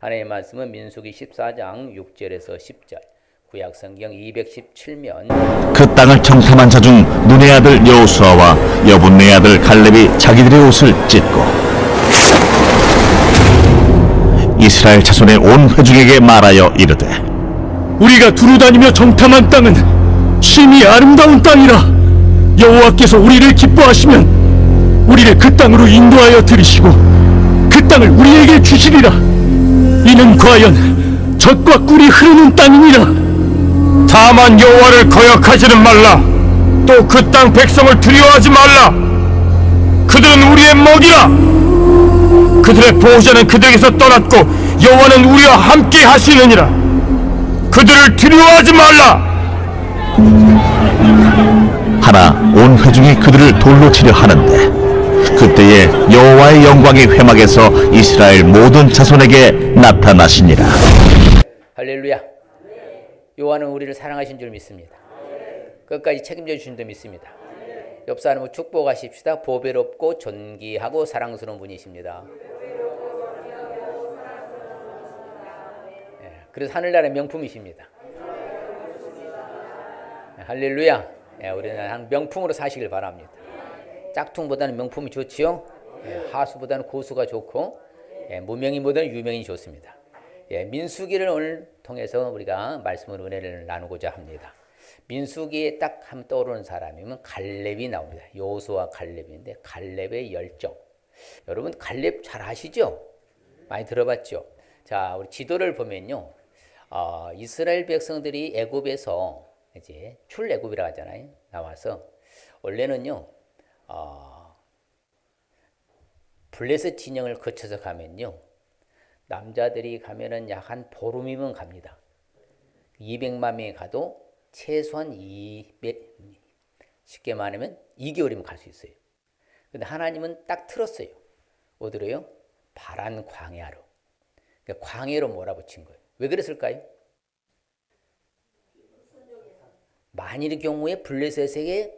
하나님의 말씀은 민수기 14장 6절에서 10절, 구약성경 217면 그 땅을 정탐한 자 중 눈의 아들 여호수아와 여분의 아들 갈렙이 자기들의 옷을 찢고 이스라엘 자손의 온 회중에게 말하여 이르되, 우리가 두루다니며 정탐한 땅은 심히 아름다운 땅이라. 여호와께서 우리를 기뻐하시면 우리를 그 땅으로 인도하여 들이시고 그 땅을 우리에게 주시리라. 이는 과연 젖과 꿀이 흐르는 땅이니라. 다만 여호와를 거역하지는 말라. 또 그 땅 백성을 두려워하지 말라. 그들은 우리의 먹이라. 그들의 보호자는 그들에게서 떠났고 여호와는 우리와 함께 하시느니라. 그들을 두려워하지 말라. 하나 온 회중이 그들을 돌로 치려 하는데 그때에 여호와의 영광이 회막에서 이스라엘 모든 자손에게 나타나시니라. 할렐루야. 여호와는 우리를 사랑하신 줄 믿습니다. 끝까지 책임져 주신 줄 믿습니다. 옆 사람을 축복하십시다. 보배롭고 존귀하고 사랑스러운 분이십니다. 그래서 하늘나라의 명품이십니다. 할렐루야. 우리는 한 명품으로 사시길 바랍니다. 짝퉁보다는 명품이 좋지요. 하수보다는 고수가 좋고 무명인보다는 유명인이 좋습니다. 민수기를 오늘 통해서 우리가 말씀으로 은혜를 나누고자 합니다. 민수기에 딱 하면 떠오르는 사람이면 갈렙이 나옵니다. 여호수아 갈렙인데 갈렙의 열정. 여러분 갈렙 잘 아시죠? 많이 들어봤죠? 자, 우리 지도를 보면요. 이스라엘 백성들이 애굽에서 이제 출애굽이라고 하잖아요. 나와서 원래는요. 블레셋 진영을 거쳐서 가면요. 남자들이 가면은 약 한 보름이면 갑니다. 200만 명이 가도 최소한 쉽게 말하면 2개월이면 갈 수 있어요. 근데 하나님은 딱 틀었어요. 어디로요? 바란 광야로. 그러니까 광야로 몰아붙인 거예요. 왜 그랬을까요? 만일의 경우에 블레셋에게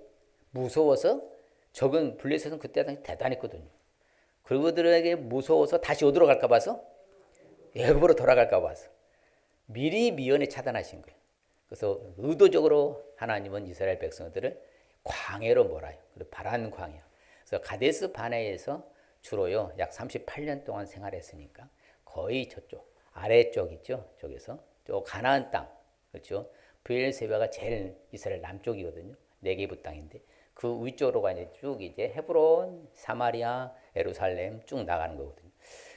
무서워서 적은 블레셋은 그때 당시 대단했거든요. 그들에게 무서워서 다시 어디로 갈까 봐서 애굽으로 돌아갈까 봐서 미리 미연에 차단하신 거예요. 그래서 의도적으로 하나님은 이스라엘 백성들을 광야로 몰아요. 그리고 바란 광야. 그래서 가데스 바네에서 주로요 약 38년 동안 생활했으니까 거의 저쪽 아래쪽 있죠. 쪽에서 저 가나안 땅 그렇죠. 브엘세바가 제일 이스라엘 남쪽이거든요. 네게부 땅인데 그 위쪽으로가 이제 쭉 이제 헤브론, 사마리아, 예루살렘 쭉 나가는 거거든요.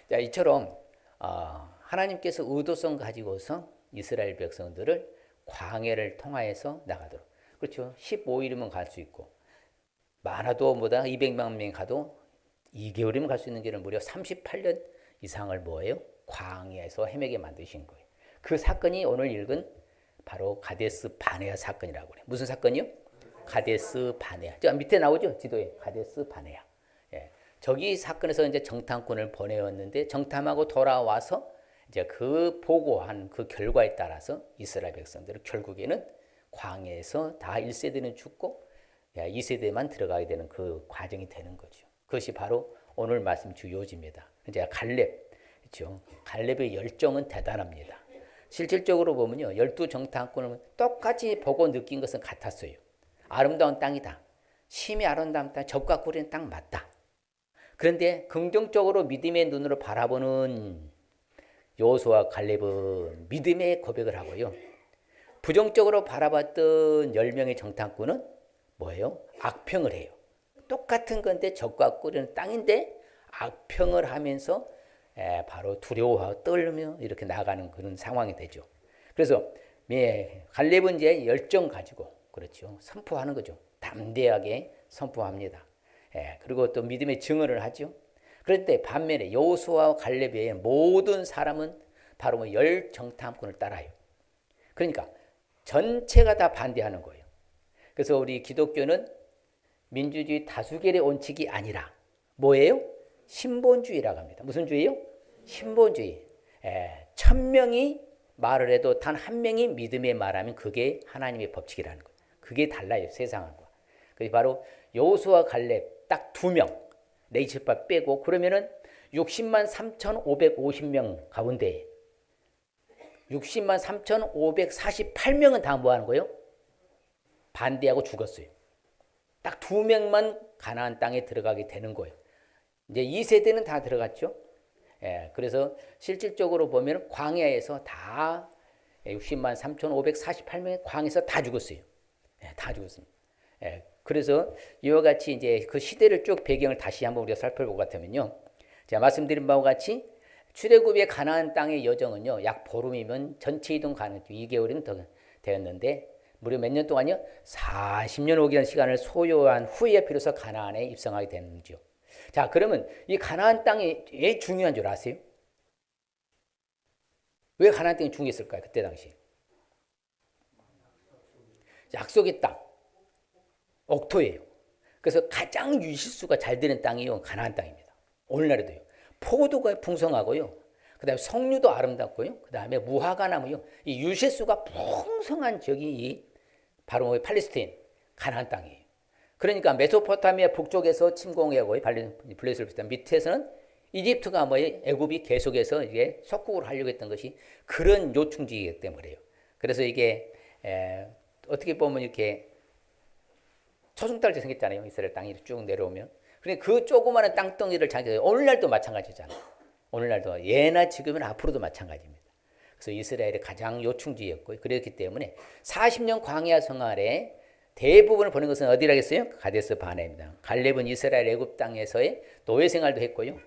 자, 이처럼 하나님께서 의도성 가지고서 이스라엘 백성들을 광야를 통하여서 나가도록. 그렇죠. 15일이면 갈 수 있고 많아도 보다 200만 명이 가도 2개월이면 갈 수 있는 길을 무려 38년 이상을 뭐예요? 광야에서 헤매게 만드신 거예요. 그 사건이 오늘 읽은 바로 가데스 바네아 사건이라고 그래요. 무슨 사건이요? 가데스 바네아. 저 밑에 나오죠? 지도에 가데스 바네아. 저기 사건에서 이제 정탐꾼을 보내었는데 정탐하고 돌아와서 이제 그 보고한 그 결과에 따라서 이스라엘 백성들은 결국에는 광야에서 다 1세대는 죽고 2세대만 들어가게 되는 그 과정이 되는 거죠. 그것이 바로 오늘 말씀 주요지입니다. 이제 갈렙, 그렇죠? 갈렙의 열정은 대단합니다. 실질적으로 보면요, 12정탐꾼을 똑같이 보고 느낀 것은 같았어요. 아름다운 땅이다. 심히 아름다운 땅, 젖과 꿀이 땅 맞다. 그런데 긍정적으로 믿음의 눈으로 바라보는 여호수아 갈렙은 믿음의 고백을 하고요. 부정적으로 바라봤던 10명의 정탐꾼은 뭐예요? 악평을 해요. 똑같은 건데 젖과 꿀은 땅인데 악평을 하면서 바로 두려워하고 떨며 이렇게 나가는 그런 상황이 되죠. 그래서 갈렙은 이제 열정 가지고 그렇죠. 선포하는 거죠. 담대하게 선포합니다. 그리고 또 믿음의 증언을 하죠. 그런데 반면에 여호수아와 갈렙의 모든 사람은 바로 열 정탐꾼을 따라요. 그러니까 전체가 다 반대하는 거예요. 그래서 우리 기독교는 민주주의 다수결의 원칙이 아니라 뭐예요? 신본주의라고 합니다. 무슨 주의요? 신본주의. 1000명이 말을 해도 단 한 명이 믿음의 말하면 그게 하나님의 법칙이라는 거예요. 그게 달라요, 세상과. 그게 바로 여호수아 갈렙 딱 2명. 레이첼파 빼고 그러면은 60만 3,550명 가운데 60만 3,548명은 다 뭐 하는 거예요? 반대하고 죽었어요. 딱 2명만 가나안 땅에 들어가게 되는 거예요. 이제 2세대는 다 들어갔죠. 예, 그래서 실질적으로 보면 광야에서 다 60만 3,548명의 광야에서 다 죽었어요. 예, 다 죽었습니다. 예, 그래서 이와 같이 이제 그 시대를 쭉 배경을 다시 한번 우리가 살펴볼 것 같으면요. 제가 말씀드린 바와 같이 출애굽의 가나안 땅의 여정은요, 약 보름이면 전체 이동 가능, 2개월은 더 되었는데, 무려 몇 년 동안요? 40년 5개월 시간을 소요한 후에 비로소 가나안에 입성하게 되는지요. 자, 그러면 이 가나안 땅이 왜 중요한 줄 아세요? 왜 가나안 땅이 중요했을까요? 그때 당시. 약속의 땅, 옥토예요. 그래서 가장 유실수가 잘 되는 땅이요, 가나안 땅입니다. 오늘날에도요. 포도가 풍성하고요. 그 다음에 석류도 아름답고요. 그 다음에 무화과 나무요. 이 유실수가 풍성한 지역이 바로 팔레스타인, 가나안 땅이에요. 그러니까 메소포타미아 북쪽에서 침공해오고 블레셋을 비롯한 밑에서는 이집트가 애굽이 계속해서 이게 속국을 하려고 했던 것이 그런 요충지이기 때문에요. 그래서 이게 어떻게 보면 이렇게 초승달처럼 생겼잖아요. 이스라엘 땅이 쭉 내려오면. 그러니까 그 조그마한 땅덩이를 자기가 오늘날도 마찬가지잖아요. 오늘날도 예나 지금이나 앞으로도 마찬가지입니다. 그래서 이스라엘의 가장 요충지였고요. 그렇기 때문에 40년 광야 생활에 대부분을 보낸 것은 어디라겠어요? 가데스 바네입니다. 갈렙은 이스라엘 애굽 땅에서의 노예 생활도 했고요.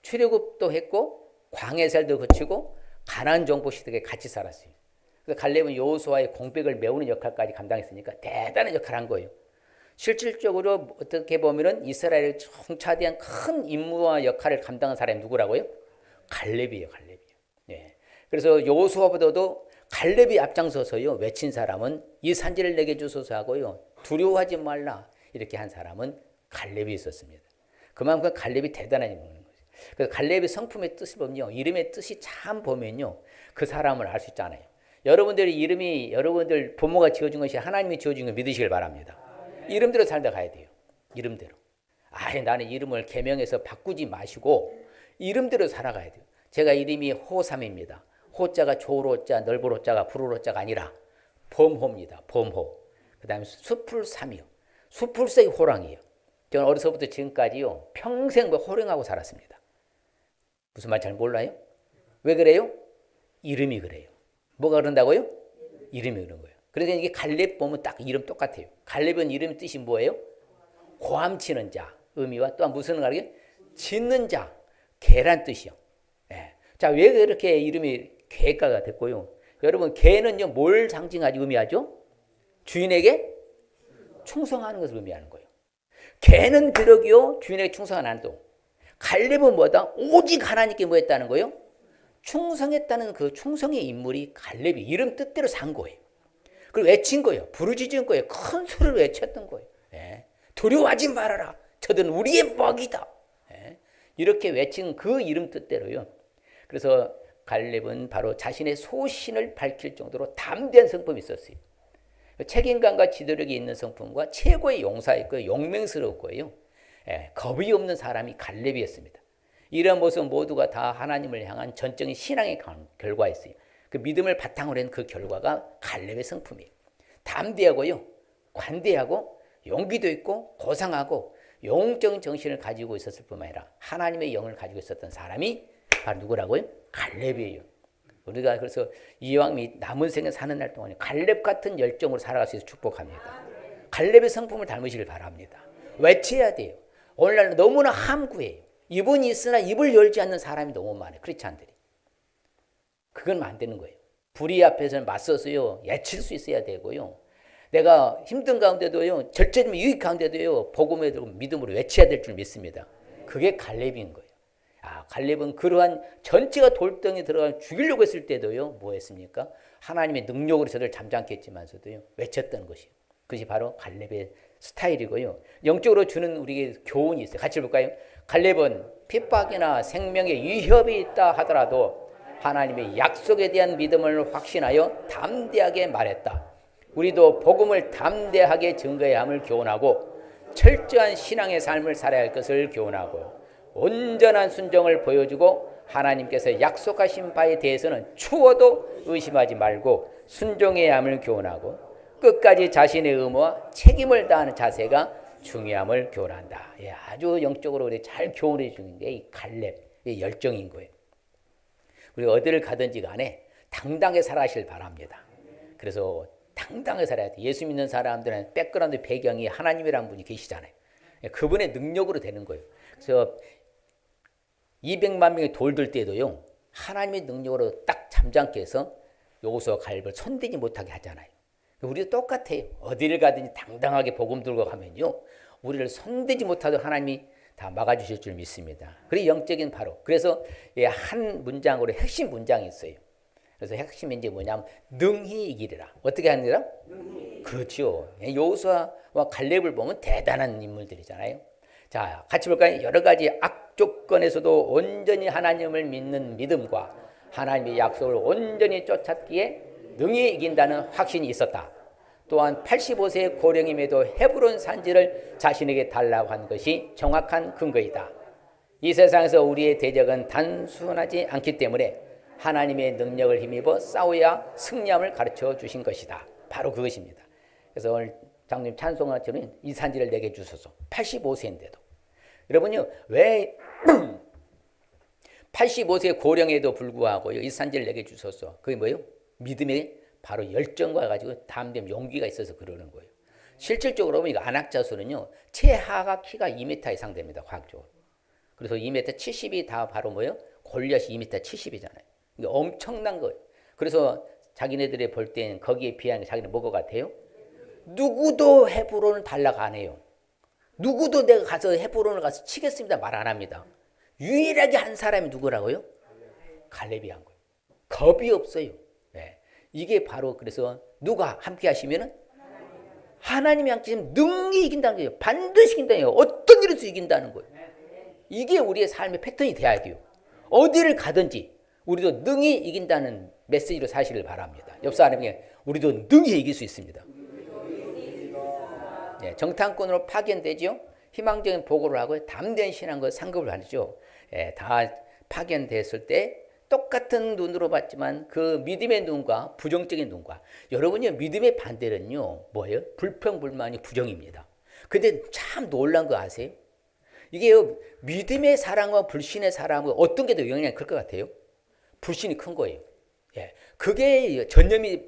출애굽도 했고 광야 생활도 거치고 가나안 정복 시대에 같이 살았어요. 그래서 갈렙은 여호수아의 공백을 메우는 역할까지 감당했으니까 대단한 역할을 한 거예요. 실질적으로 어떻게 보면은 이스라엘의 총차대한 큰 임무와 역할을 감당한 사람이 누구라고요? 갈렙이에요, 갈렙이에요. 예. 그래서 여호수아보다도 갈렙이 앞장서서요 외친 사람은 이 산지를 내게 주소서 하고요 두려워하지 말라 이렇게 한 사람은 갈렙이 있었습니다. 그만큼 갈렙이 대단한 인물인 거죠. 그래서 갈렙의 성품의 뜻을 보면요 이름의 뜻이 참 보면요 그 사람을 알 수 있잖아요. 여러분들의 이름이 여러분들 부모가 지어준 것이 하나님이 지어준 걸 믿으시길 바랍니다. 이름대로 살다 가야 돼요. 이름대로. 아예 나는 이름을 개명해서 바꾸지 마시고 이름대로 살아가야 돼요. 제가 이름이 호삼입니다. 호자가 조로자, 넓으로자가 부르로자가 아니라 범호입니다. 범호. 그 다음에 수풀삼이요. 수풀색이 호랑이에요. 저는 어려서부터 지금까지요 평생 호랑하고 살았습니다. 무슨 말 잘 몰라요? 왜 그래요? 이름이 그래요. 뭐가 그런다고요? 이름이 그런 거예요. 그러니까 이게 갈렙 보면 딱 이름 똑같아요. 갈렙은 이름 뜻이 뭐예요? 고함치는 자 의미와 또한 무슨 말이에요? 짓는 자 개란 뜻이요. 예. 자, 왜 그렇게 이름이 개가가 됐고요? 여러분 개는요 뭘 상징하지 의미하죠? 주인에게 충성하는 것을 의미하는 거예요. 개는 비록이요 주인에게 충성하는 한도. 갈렙은 뭐다? 오직 하나님께 뭐 했다는 거예요? 충성했다는 그 충성의 인물이 갈렙이 이름 뜻대로 산 거예요. 그걸 외친 거예요. 부르짖은 거예요. 큰 소리를 외쳤던 거예요. 예. 두려워하지 말아라. 저들은 우리의 먹이다. 예. 이렇게 외친 그 이름 뜻대로요. 그래서 갈렙은 바로 자신의 소신을 밝힐 정도로 담대한 성품이 있었어요. 책임감과 지도력이 있는 성품과 최고의 용사였고요. 용맹스러웠고요. 예. 겁이 없는 사람이 갈렙이었습니다. 이런 모습 모두가 다 하나님을 향한 전적인 신앙의 결과였어요. 그 믿음을 바탕으로 한 그 결과가 갈렙의 성품이에요. 담대하고요, 관대하고 용기도 있고 고상하고 영적인 정신을 가지고 있었을 뿐만 아니라 하나님의 영을 가지고 있었던 사람이 바로 누구라고요? 갈렙이에요. 우리가 그래서 이왕 남은 생에 사는 날 동안에 갈렙 같은 열정으로 살아갈 수 있어서 축복합니다. 갈렙의 성품을 닮으시길 바랍니다. 외쳐야 돼요. 오늘날 너무나 함구해요. 입은 있으나 입을 열지 않는 사람이 너무 많아요. 크리스찬들이. 그건 안 되는 거예요. 불의 앞에서는 맞서서요 예칠 수 있어야 되고요. 내가 힘든 가운데도요 절제되면 유익 가운데도요 복음에 들고 믿음으로 외쳐야 될 줄 믿습니다. 그게 갈렙인 거예요. 갈렙은 그러한 전체가 돌덩이 들어가 죽이려고 했을 때도요 뭐 했습니까? 하나님의 능력으로 저들 잠잠케 했지만서도요 외쳤던 것이에요. 그것이 바로 갈렙의 스타일이고요. 영적으로 주는 우리에게 교훈이 있어요. 같이 볼까요? 갈렙은 핍박이나 생명의 위협이 있다 하더라도 하나님의 약속에 대한 믿음을 확신하여 담대하게 말했다. 우리도 복음을 담대하게 증거해야 함을 교훈하고 철저한 신앙의 삶을 살아야 할 것을 교훈하고 온전한 순종을 보여주고 하나님께서 약속하신 바에 대해서는 추워도 의심하지 말고 순종해야 함을 교훈하고 끝까지 자신의 의무와 책임을 다하는 자세가 중요함을 교훈한다. 예, 아주 영적으로 우리 잘 교훈해 주는 게 이 갈렙의 열정인 거예요. 우리 어디를 가든지 간에 당당하게 살아가시길 바랍니다. 그래서 당당하게 살아야 돼. 예수 믿는 사람들은 백그라운드 배경이 하나님이라는 분이 계시잖아요. 그분의 능력으로 되는 거예요. 그래서 200만 명이 돌들 때도요, 하나님의 능력으로 딱 잠잠케 해서 여호수아 갈렙을 손대지 못하게 하잖아요. 우리도 똑같아요. 어디를 가든지 당당하게 복음 들고 가면요, 우리를 손대지 못하도록 하나님이 다 막아주실 줄 믿습니다. 그리고 영적인 바로. 그래서 한 문장으로 핵심 문장이 있어요. 그래서 핵심이 이제 뭐냐면 능히 이기리라. 어떻게 하느라? 그렇죠. 여호수아와 갈렙을 보면 대단한 인물들이잖아요. 자, 같이 볼까요? 여러 가지 악조건에서도 온전히 하나님을 믿는 믿음과 하나님의 약속을 온전히 쫓았기에 능히 이긴다는 확신이 있었다. 또한 85세의 고령임에도 헤브론 산지를 자신에게 달라고 한 것이 정확한 근거이다. 이 세상에서 우리의 대적은 단순하지 않기 때문에 하나님의 능력을 힘입어 싸워야 승리함을 가르쳐 주신 것이다. 바로 그것입니다. 그래서 오늘 장로님 찬송하처럼 이 산지를 내게 주소서. 85세인데도. 여러분요, 왜 85세 고령에도 불구하고 이 산지를 내게 주소서. 그게 뭐예요? 믿음의 바로 열정과 가지고 담대한 용기가 있어서 그러는 거예요. 실질적으로 보면 안악자수는요, 최하가 키가 2m 이상 됩니다. 과학적으로. 그래서 2m 70이 다 바로 뭐예요? 골리앗이 2m 70이잖아요. 이게 엄청난 거예요. 그래서 자기네들이 볼 땐 거기에 비하면 자기는 뭐가 같아요? 누구도 헤브론을 달라고 안 해요. 누구도 내가 가서 헤브론을 가서 치겠습니다 말 안 합니다. 유일하게 한 사람이 누구라고요? 갈렙이 한 거예요. 겁이 없어요. 네. 이게 바로 그래서 누가 함께 하시면은 하나님이 함께 하시면 능히 이긴다는 거예요. 반드시 이긴다는 거예요. 어떤 일에서 이긴다는 거예요. 이게 우리의 삶의 패턴이 돼야 돼요. 어디를 가든지 우리도 능히 이긴다는 메시지로 사시길 바랍니다. 옆 사람에게 우리도 능히 이길 수 있습니다. 네, 정탐꾼으로 파견되죠. 희망적인 보고를 하고 담대한 신앙과 상급을 하죠. 다 파견됐을 때 똑같은 눈으로 봤지만 그 믿음의 눈과 부정적인 눈과, 여러분이 믿음의 반대는요 뭐예요? 불평불만이 부정입니다. 근데 참 놀란 거 아세요? 이게 믿음의 사랑과 불신의 사랑은 어떤 게 더 영향이 클 것 같아요? 불신이 큰 거예요. 예, 그게 전염이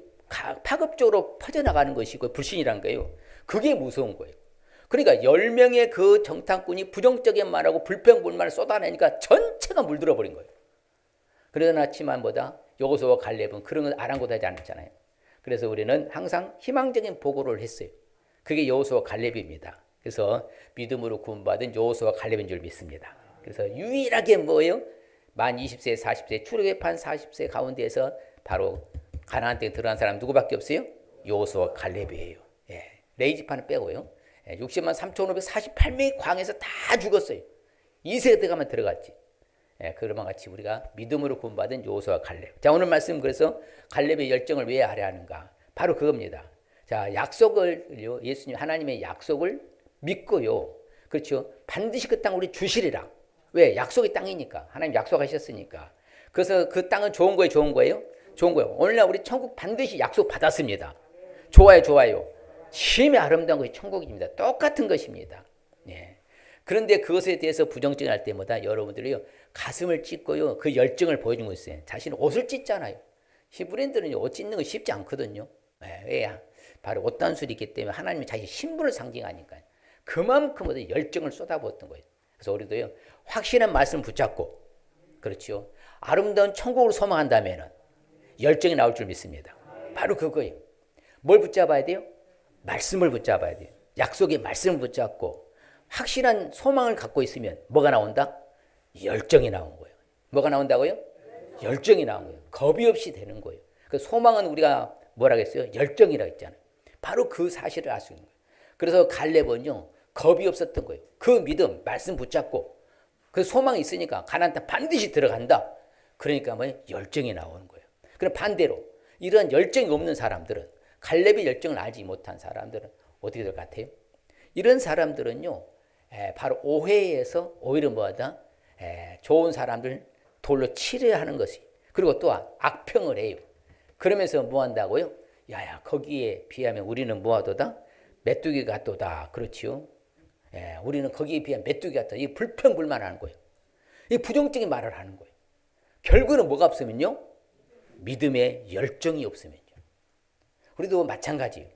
파급적으로 퍼져나가는 것이고 불신이란 거예요. 그게 무서운 거예요. 그러니까 10명의 그 정탐꾼이 부정적인 말하고 불평불만을 쏟아내니까 전체가 물들어 버린 거예요. 그러나치만 보다 여호수아와 갈렙은 그런 걸 아랑곳하지 않았잖아요. 그래서 우리는 항상 희망적인 보고를 했어요. 그게 여호수아와 갈렙입니다. 그래서 믿음으로 구원받은 여호수아와 갈렙인 줄 믿습니다. 그래서 유일하게 뭐예요? 만 20세, 40세, 출애굽한 40세 가운데에서 바로 가나안 땅에 들어간 사람 누구밖에 없어요? 여호수아와 갈렙이에요. 예. 레이지파는 빼고요. 60만 3,548명이 광에서 다 죽었어요. 2세대가만 들어갔지. 예, 그러면 같이 우리가 믿음으로 구원받은 여호수아와 갈렙. 자, 오늘 말씀 그래서 갈렙의 열정을 왜 하려 하는가? 바로 그겁니다. 자, 약속을요, 예수님 하나님의 약속을 믿고요. 그렇죠. 반드시 그 땅 우리 주시리라. 왜? 약속의 땅이니까. 하나님 약속하셨으니까. 그래서 그 땅은 좋은 거예요, 좋은 거예요? 좋은 거예요. 오늘날 우리 천국 반드시 약속 받았습니다. 좋아요, 좋아요. 심히 아름다운 것이 천국입니다. 똑같은 것입니다. 예. 그런데 그것에 대해서 부정적인 할 때마다 여러분들이요, 가슴을 찢고요, 그 열정을 보여주고 있어요. 자신은 옷을 찢잖아요. 히브리인들은 옷 찢는 거 쉽지 않거든요. 예, 왜야? 바로 옷 단술이 있기 때문에 하나님이 자기 신분을 상징하니까요. 그만큼 열정을 쏟아부었던 거예요. 그래서 우리도요, 확실한 말씀 붙잡고, 그렇죠. 아름다운 천국을 소망한다면은 열정이 나올 줄 믿습니다. 바로 그거예요. 뭘 붙잡아야 돼요? 말씀을 붙잡아야 돼요. 약속의 말씀을 붙잡고 확실한 소망을 갖고 있으면 뭐가 나온다? 열정이 나온 거예요. 뭐가 나온다고요? 열정이 나온 거예요. 겁이 없이 되는 거예요. 그 소망은 우리가 뭐라 했어요? 열정이라고 했잖아요. 바로 그 사실을 알 수 있는 거예요. 그래서 갈렙은요, 겁이 없었던 거예요. 그 믿음, 말씀 붙잡고 그 소망이 있으니까 가나안 땅 반드시 들어간다. 그러니까 뭐 열정이 나오는 거예요. 그럼 반대로 이런 열정이 없는 사람들은, 갈렙의 열정을 알지 못한 사람들은 어떻게 될 것 같아요? 이런 사람들은요, 바로 오해에서 오히려 뭐하다? 좋은 사람들 돌로 치려 하는 것이. 그리고 또 악평을 해요. 그러면서 뭐 한다고요? 야야 거기에 비하면 우리는 뭐하도다? 메뚜기 같도다. 그렇지요? 예, 우리는 거기에 비하면 메뚜기 같다. 이 불평불만하는 거예요. 이 부정적인 말을 하는 거예요. 결국은 뭐가 없으면요? 믿음의 열정이 없으면요. 우리도 마찬가지예요.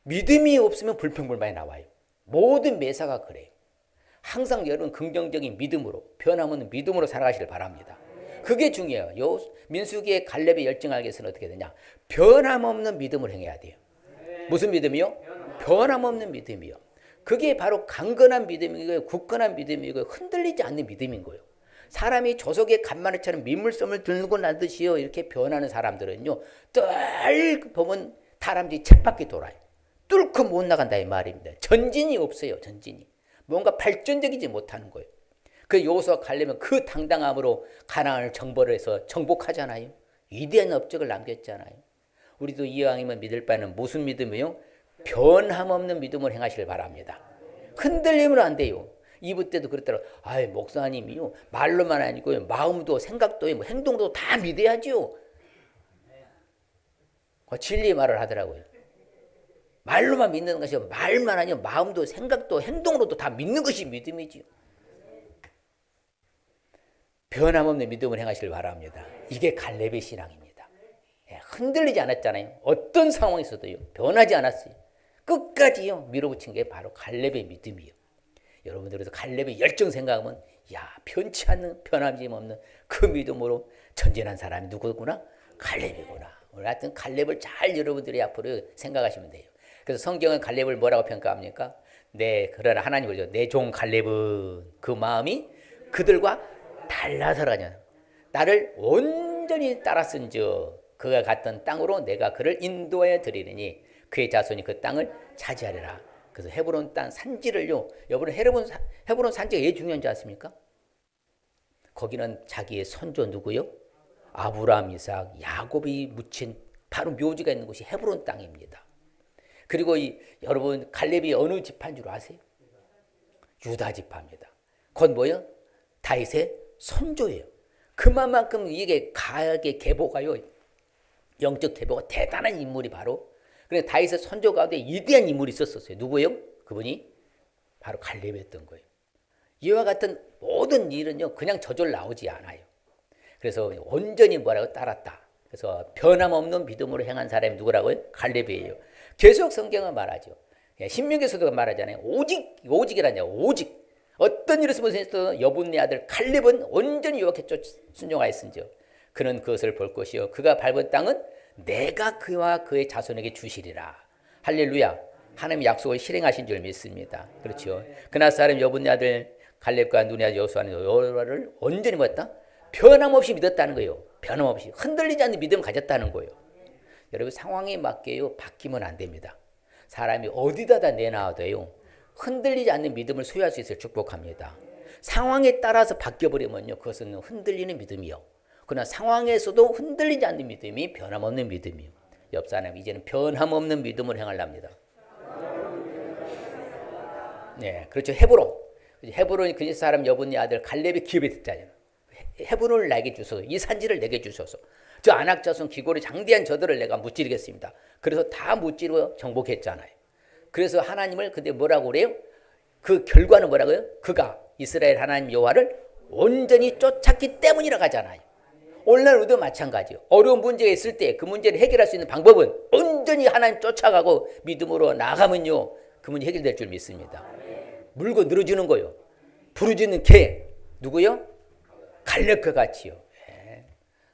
믿음이 없으면 불평불만이 나와요. 모든 매사가 그래요. 항상 여러분 긍정적인 믿음으로 변함없는 믿음으로 살아가시길 바랍니다. 그게 중요해요. 요 민수기의 갈렙의 열정 알기 위해서는 어떻게 되냐? 변함없는 믿음을 행해야 돼요. 무슨 믿음이요? 변함없는 믿음이요. 그게 바로 강건한 믿음이고요. 굳건한 믿음이고요. 흔들리지 않는 믿음인 거예요. 사람이 조석에 간마늘처럼 민물섬을 들고 나듯이요. 이렇게 변하는 사람들은요. 늘 보면 다람쥐 쳇바퀴 돌아요. 뚫고 못 나간다 이 말입니다. 전진이 없어요. 전진이. 뭔가 발전적이지 못하는 거예요. 그 여호수아가 가려면 그 당당함으로 가나안을 정벌을 해서 정복하잖아요. 위대한 업적을 남겼잖아요. 우리도 이왕이면 믿을 바는 무슨 믿음이요? 변함없는 믿음을 행하시길 바랍니다. 흔들리면 안 돼요. 이브 때도 그랬더라고요. 아이 목사님이요 말로만 아니고 마음도 생각도 뭐 행동도 다 믿어야죠. 진리 말을 하더라고요. 말로만 믿는 것이 말만 아니요 마음도 생각도 행동으로도 다 믿는 것이 믿음이지요. 변함없는 믿음을 행하시길 바랍니다. 이게 갈렙의 신앙입니다. 흔들리지 않았잖아요. 어떤 상황에서도요 변하지 않았어요. 끝까지요 밀어붙인 게 바로 갈렙의 믿음이요. 여러분들에서 갈렙의 열정 생각하면 야 변치 않는 변함이 없는 그 믿음으로 전진한 사람이 누구구나? 갈렙이구나. 오늘 하여튼 갈렙을 잘 여러분들이 앞으로 생각하시면 돼요. 그래서 성경은 갈렙을 뭐라고 평가합니까? 그러나 하나님 그러죠. 내 종 갈렙은 그 마음이 그들과 달라서라냐. 나를 온전히 따랐은즉 그가 갔던 땅으로 내가 그를 인도하여 드리리니 그의 자손이 그 땅을 차지하리라. 그래서 헤브론 땅 산지를요. 여러분 헤브론 산지가 왜 중요한지 아십니까? 거기는 자기의 선조 누구요? 아브라함, 이삭, 야곱이 묻힌 바로 묘지가 있는 곳이 헤브론 땅입니다. 그리고 여러분 갈렙이 어느 지파인 줄 아세요? 유다 지파입니다. 곧 뭐요? 다윗의 선조예요. 그만큼 이게 가게 계보가요. 영적 계보가 대단한 인물이 바로 그래 다윗의 선조 가운데 위대한 인물이 있었어요. 누구예요? 그분이 바로 갈렙이었던 거예요. 이와 같은 모든 일은요 그냥 저절로 나오지 않아요. 그래서 온전히 뭐라고 따랐다. 그래서 변함없는 믿음으로 행한 사람이 누구라고요? 갈렙이에요. 계속 성경은 말하죠. 신명기에서도 말하잖아요. 오직이라냐. 오직. 어떤 일을 쓰면서 여분네 아들 갈렙은 온전히 여호와께 순종하였은지요. 그는 그것을 볼 것이요. 그가 밟은 땅은 내가 그와 그의 자손에게 주시리라. 할렐루야. 하나님의 약속을 실행하신 줄 믿습니다. 그렇죠. 그날 사람 여분네 아들 갈렙과 눈의 아들 여호수아는 여호와를 온전히 봤다. 변함없이 믿었다는 거예요. 변함없이 흔들리지 않는 믿음을 가졌다는 거예요. 여러분 상황에 맞게요 바뀌면 안 됩니다. 사람이 어디다 내놔도요 흔들리지 않는 믿음을 소유할 수 있을 축복합니다. 상황에 따라서 바뀌어버리면요 그것은 흔들리는 믿음이요. 그러나 상황에서도 흔들리지 않는 믿음이 변함없는 믿음이요. 옆 사람 이제는 변함없는 믿음을 행하랍니다. 네, 그렇죠. 헤브론이 그 사람 여분의 아들 갈렙의 기업에 듣잖아요. 헤브론을 내게 주소서. 이 산지를 내게 주소서. 저 아낙 자손 기골의 장대한 저들을 내가 무찌르겠습니다. 그래서 다 무찌르고 정복했잖아요. 그래서 하나님을 근데 뭐라고 그래요? 그 결과는 뭐라고요? 그가 이스라엘 하나님 여호와를 온전히 쫓았기 때문이라고 하잖아요. 오늘날 우리도 마찬가지요. 어려운 문제가 있을 때 그 문제를 해결할 수 있는 방법은 온전히 하나님 쫓아가고 믿음으로 나아가면요 그 문제 해결될 줄 믿습니다. 물고 늘어지는 거요. 부르짖는 개 누구요? 갈렙과 같이요.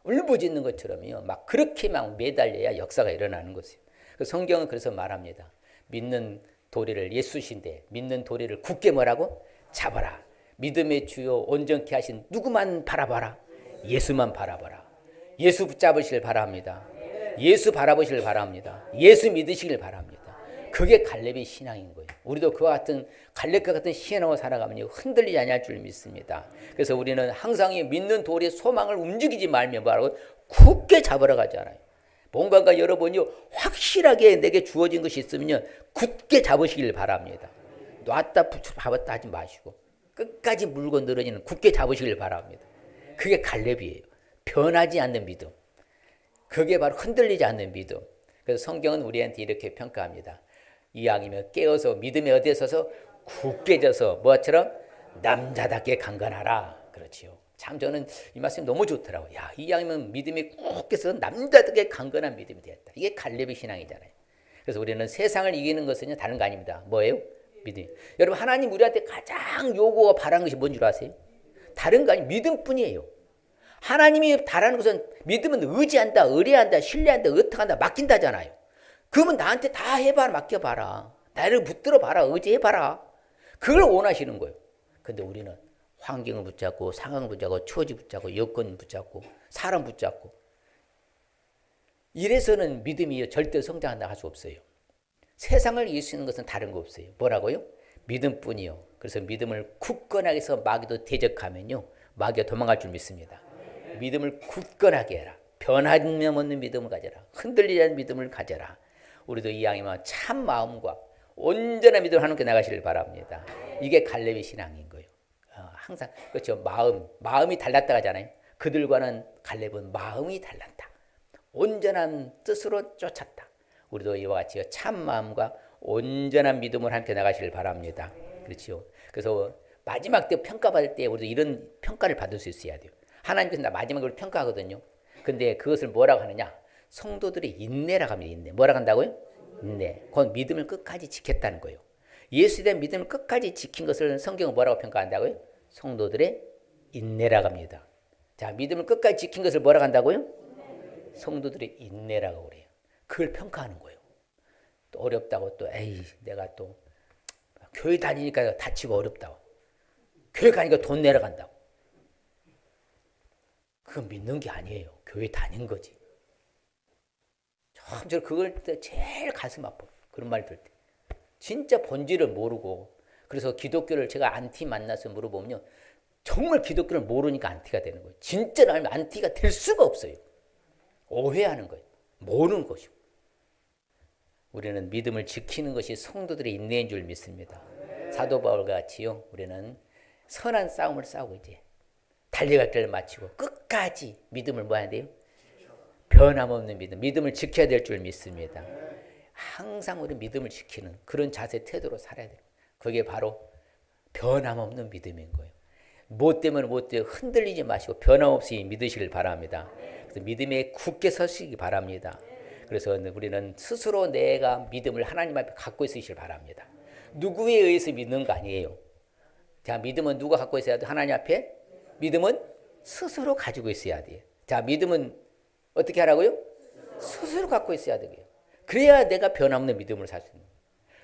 울부짖는 것처럼요. 막 그렇게 막 매달려야 역사가 일어나는 것이요. 성경은 그래서 말합니다. 믿는 도리를 예수신데 믿는 도리를 굳게 뭐라고? 잡아라. 믿음의 주요 온전케 하신 누구만 바라봐라. 예수만 바라봐라. 예수 붙잡으시길 바랍니다. 예수 바라보시길 바랍니다. 예수 믿으시길 바랍니다. 그게 갈렙의 신앙인 거예요. 우리도 그와 같은 갈렙과 같은 신앙으로 살아가면 흔들리지 않을 줄 믿습니다. 그래서 우리는 항상 믿는 도리의 소망을 움직이지 말며 바로 굳게 잡으러 가잖아요. 뭔가가 여러분요 확실하게 내게 주어진 것이 있으면 굳게 잡으시길 바랍니다. 놨다 잡았다 하지 마시고 끝까지 물고 늘어지는 굳게 잡으시길 바랍니다. 그게 갈렙이에요. 변하지 않는 믿음. 그게 바로 흔들리지 않는 믿음. 그래서 성경은 우리한테 이렇게 평가합니다. 이왕이면 깨어서 믿음에 어디에 서서 굳게 져서 뭐처럼 남자답게 강건하라. 그렇지요. 참 저는 이 말씀이 너무 좋더라고요. 야, 이왕이면 믿음이 굳게 서서 남자답게 강건한 믿음이 되었다. 이게 갈렙의 신앙이잖아요. 그래서 우리는 세상을 이기는 것은 다른 거 아닙니다. 뭐예요? 믿음. 여러분 하나님 우리한테 가장 요구가 바라는 것이 뭔 줄 아세요? 다른 거 아니에요. 믿음뿐이에요. 하나님이 바라는 것은 믿음은 의지한다, 의뢰한다, 신뢰한다, 의탁한다, 맡긴다잖아요. 그러면 나한테 다 해봐라, 맡겨봐라. 나를 붙들어봐라, 의지해봐라. 그걸 원하시는 거예요. 근데 우리는 환경을 붙잡고 상황을 붙잡고 처지 붙잡고 여건 붙잡고 사람 붙잡고 이래서는 믿음이 절대 성장한다 할 수 없어요. 세상을 이길 수 있는 것은 다른 거 없어요. 뭐라고요? 믿음뿐이요. 그래서 믿음을 굳건하게 해서 마귀도 대적하면요. 마귀가 도망갈 줄 믿습니다. 믿음을 굳건하게 해라. 변함없는 믿음을 가져라. 흔들리지 않는 믿음을 가져라. 우리도 이왕이면 참 마음과 온전한 믿음을 하나님께 나가시길 바랍니다. 이게 갈렙의 신앙인 거예요. 항상 그렇죠. 마음이 달랐다 하잖아요. 그들과는 갈렙은 마음이 달랐다. 온전한 뜻으로 쫓았다. 우리도 이와 같이 참 마음과 온전한 믿음을 함께 나가시길 바랍니다. 그렇죠. 그래서 마지막 때 평가받을 때 우리도 이런 평가를 받을 수 있어야 돼요. 하나님께서 마지막으로 평가하거든요. 근데 그것을 뭐라고 하느냐? 성도들의 인내라고 합니다. 인내. 뭐라고 한다고요? 인내. 그건 믿음을 끝까지 지켰다는 거예요. 예수에 대한 믿음을 끝까지 지킨 것을 성경은 뭐라고 평가한다고요? 성도들의 인내라고 합니다. 자, 믿음을 끝까지 지킨 것을 뭐라고 한다고요? 성도들의 인내라고 그래요. 그걸 평가하는 거예요. 또 어렵다고 또 에이 내가 또 교회 다니니까 다치고 어렵다고 교회 가니까 돈 내려간다고 그건 믿는 게 아니에요. 교회 다닌 거지. 저 그걸 때 제일 가슴 아파. 그런 말 들을 때 진짜 본질을 모르고 그래서 기독교를 제가 안티 만나서 물어보면요. 정말 기독교를 모르니까 안티가 되는 거예요. 진짜로 알면 안티가 될 수가 없어요. 오해하는 거예요. 모르는 것이고. 우리는 믿음을 지키는 것이 성도들의 인내인 줄 믿습니다. 사도 바울 같이요. 우리는 선한 싸움을 싸우고 이제 달려갈 길을 마치고 끝까지 믿음을 뭐 해야 돼요? 변함없는 믿음을 지켜야 될 줄 믿습니다. 항상 우리 믿음을 지키는 그런 자세 태도로 살아야 돼요. 그게 바로 변함없는 믿음인 거예요. 뭐 때문에 흔들리지 마시고 변함없이 믿으시길 바랍니다. 그래서 믿음에 굳게 서시기 바랍니다. 그래서 우리는 스스로 내가 믿음을 하나님 앞에 갖고 있으시길 바랍니다. 누구에 의해서 믿는 거 아니에요. 자, 믿음은 누가 갖고 있어야 돼? 하나님 앞에? 믿음은 스스로 가지고 있어야 돼요. 자, 믿음은 어떻게 하라고요? 스스로 갖고 있어야 돼요. 그래야 내가 변함없는 믿음을 살 수 있는 거예요.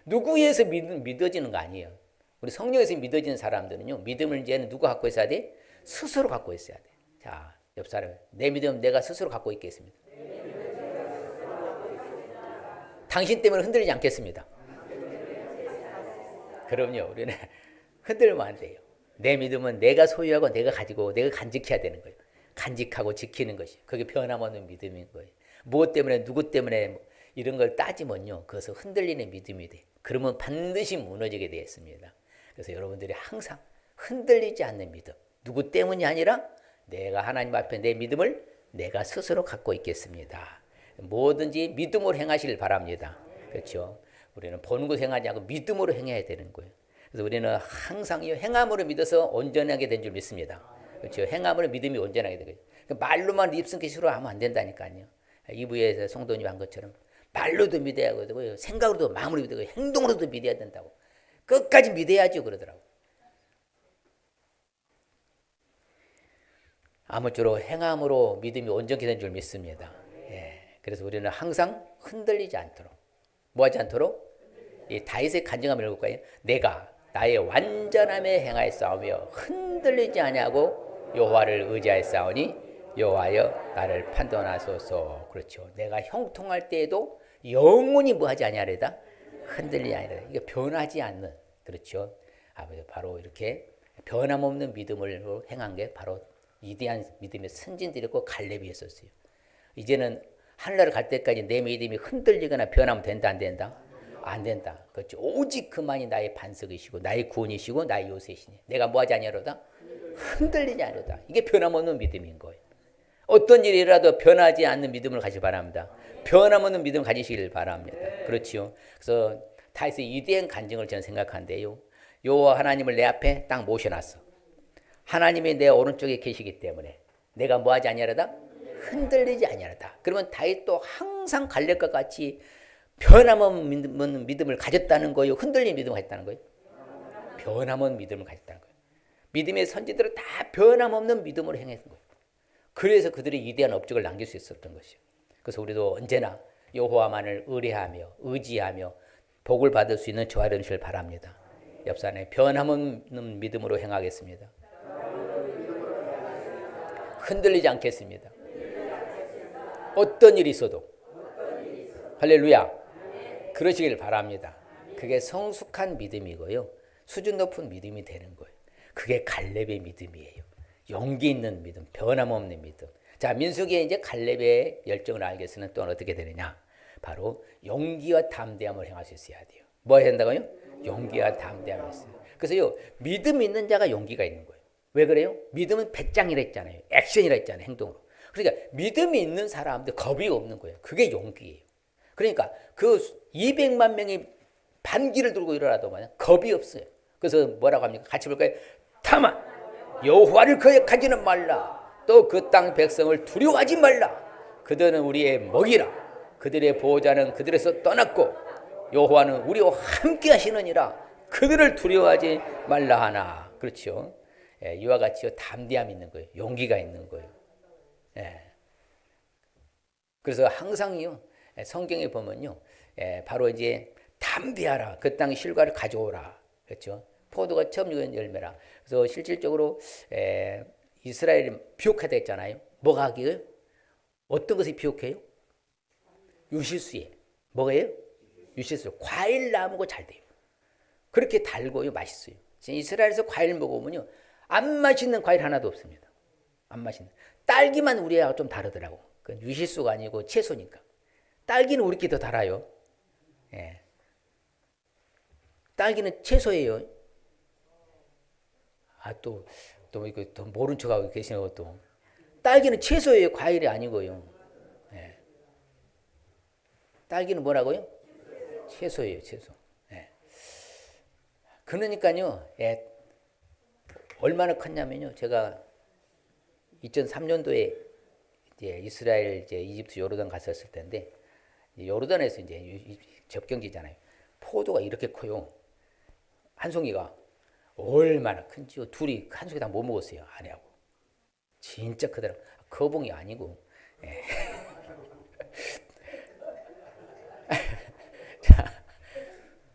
누구에 의해서 믿어지는 거 아니에요. 우리 성령에서 믿어지는 사람들은요. 믿음을 이제는 누가 갖고 있어야 돼? 스스로 갖고 있어야 돼. 자, 옆 사람 내 믿음은 내가 스스로 갖고 있겠습니다. 당신 때문에 흔들리지 않겠습니다. 그럼요. 우리는 흔들면 안 돼요. 내 믿음은 내가 소유하고 내가 가지고 내가 간직해야 되는 거예요. 간직하고 지키는 것이. 그게 변함없는 믿음인 거예요. 무엇 때문에 누구 때문에 이런 걸 따지면요. 그것은 흔들리는 믿음이 돼. 그러면 반드시 무너지게 되어 있습니다. 그래서 여러분들이 항상 흔들리지 않는 믿음. 누구 때문이 아니라 내가 하나님 앞에 내 믿음을 내가 스스로 갖고 있겠습니다. 뭐든지 믿음으로 행하시길 바랍니다. 그렇죠? 우리는 보는 것 행하지 않고 믿음으로 행해야 되는 거예요. 그래서 우리는 항상 이 행함으로 믿어서 온전하게 된 줄 믿습니다. 그렇죠? 행함으로 믿음이 온전하게 되고요. 말로만 입승기식으로 하면 안 된다니까요. 2부에서 성도님 한 것처럼 말로도 믿어야 되고 생각으로도 마음으로 믿어야 되고 행동으로도 믿어야 된다고. 끝까지 믿어야죠 그러더라고. 아무쪼록 행함으로 믿음이 온전히 된 줄 믿습니다. 예. 그래서 우리는 항상 흔들리지 않도록 뭐하지 않도록 이 다윗의 간증함을 읽을까요? 내가 나의 완전함에 행하였사오며 흔들리지 아니하고 여호와를 의지하였사오니 여호와여 나를 판단하소서. 그렇죠. 내가 형통할 때에도 영원히 뭐하지 아니하리다 흔들리지 아니하리다. 이게 변하지 않는 그렇죠. 바로 이렇게 변함없는 믿음을 행한 게 바로 위대한 믿음의 선진들이었고 갈렙이었어요. 이제는 하늘나라 갈 때까지 내 믿음이 흔들리거나 변하면 된다 안 된다? 안 된다. 그렇죠. 오직 그만이 나의 반석이시고 나의 구원이시고 나의 요새시니 내가 뭐하지 아니하로다? 흔들리지 않으다. 이게 변함없는 믿음인 거예요. 어떤 일이라도 변하지 않는 믿음을 가시기 바랍니다. 변함없는 믿음 가지시길 바랍니다. 그렇지요. 그래서 다윗의 위대한 간증을 저는 생각하는데요. 여호와 하나님을 내 앞에 딱 모셔놨어. 하나님이 내 오른쪽에 계시기 때문에 내가 뭐하지 아니하다? 흔들리지 아니하다. 그러면 다윗도 항상 갈렙과 같이 변함없는 믿음을 가졌다는 거예요. 흔들린 믿음을 가졌다는 거예요. 변함없는 믿음을 가졌다는 거예요. 믿음의 선지들은 다 변함없는 믿음으로 행했던 거예요. 그래서 그들이 위대한 업적을 남길 수 있었던 것이요. 그래서 우리도 언제나 여호와만을 의뢰하며 의지하며 복을 받을 수 있는 저와 되시길 바랍니다. 옆산에 변함없는 믿음으로 행하겠습니다. 흔들리지 않겠습니다. 어떤 일이 있어도 할렐루야 그러시길 바랍니다. 그게 성숙한 믿음이고요. 수준 높은 믿음이 되는 거예요. 그게 갈렙의 믿음이에요. 용기 있는 믿음, 변함없는 믿음. 자, 민수기에 이제 갈렙의 열정을 알게 해서는 또 어떻게 되느냐? 바로 용기와 담대함을 행할 수 있어야 돼요. 뭐 해야 된다고요? 용기와 담대함을 있어요. 그래서요, 믿음 있는 자가 용기가 있는 거예요. 왜 그래요? 믿음은 배짱이라 했잖아요. 액션이라 했잖아요. 행동으로. 그러니까 믿음이 있는 사람들 겁이 없는 거예요. 그게 용기예요. 그러니까 그 200만 명이 반기를 들고 일어나도 겁이 없어요. 그래서 뭐라고 합니까? 같이 볼까요? 다만 여호와를 거역하지는 말라. 또 그 땅 백성을 두려워하지 말라. 그들은 우리의 먹이라. 그들의 보호자는 그들에서 떠났고 여호와는 우리와 함께 하시느니라. 그들을 두려워하지 말라 하나. 그렇죠. 예, 이와 같이 담대함이 있는 거예요. 용기가 있는 거예요. 예. 그래서 항상요 성경에 보면요 바로 이제 담대하라. 그 땅 실과를 가져오라. 그렇죠. 포도가 처음 익은 열매라. 그래서 실질적으로 이스라엘이 비옥하다 했잖아요. 뭐가 하기요? 어떤 것이 비옥해요? 유실수에. 뭐예요? 유실수. 과일 나무가 잘 돼요. 그렇게 달고요 맛있어요. 이스라엘에서 과일 먹으면요 안 맛있는 과일 하나도 없습니다. 안 맛있는. 딸기만 우리하고 좀 다르더라고. 그건 유실수가 아니고 채소니까. 딸기는 우리끼리 더 달아요. 예. 딸기는 채소예요. 또 이거 더 모른 척하고 계시는 것도. 딸기는 채소예요. 과일이 아니고요. 예. 딸기는 뭐라고요? 채소예요. 채소. 예. 그러니까요. 예. 얼마나 컸냐면요. 제가 2003년도에 이제 이스라엘 이제 이집트 요르단 갔었을 텐데 요르단에서 이제 접경지잖아요. 포도가 이렇게 커요. 한 송이가 얼마나 큰지요. 둘이 한 송이 다 못 먹었어요. 아내하고. 진짜 크더라고요. 거봉이 아니고. 예.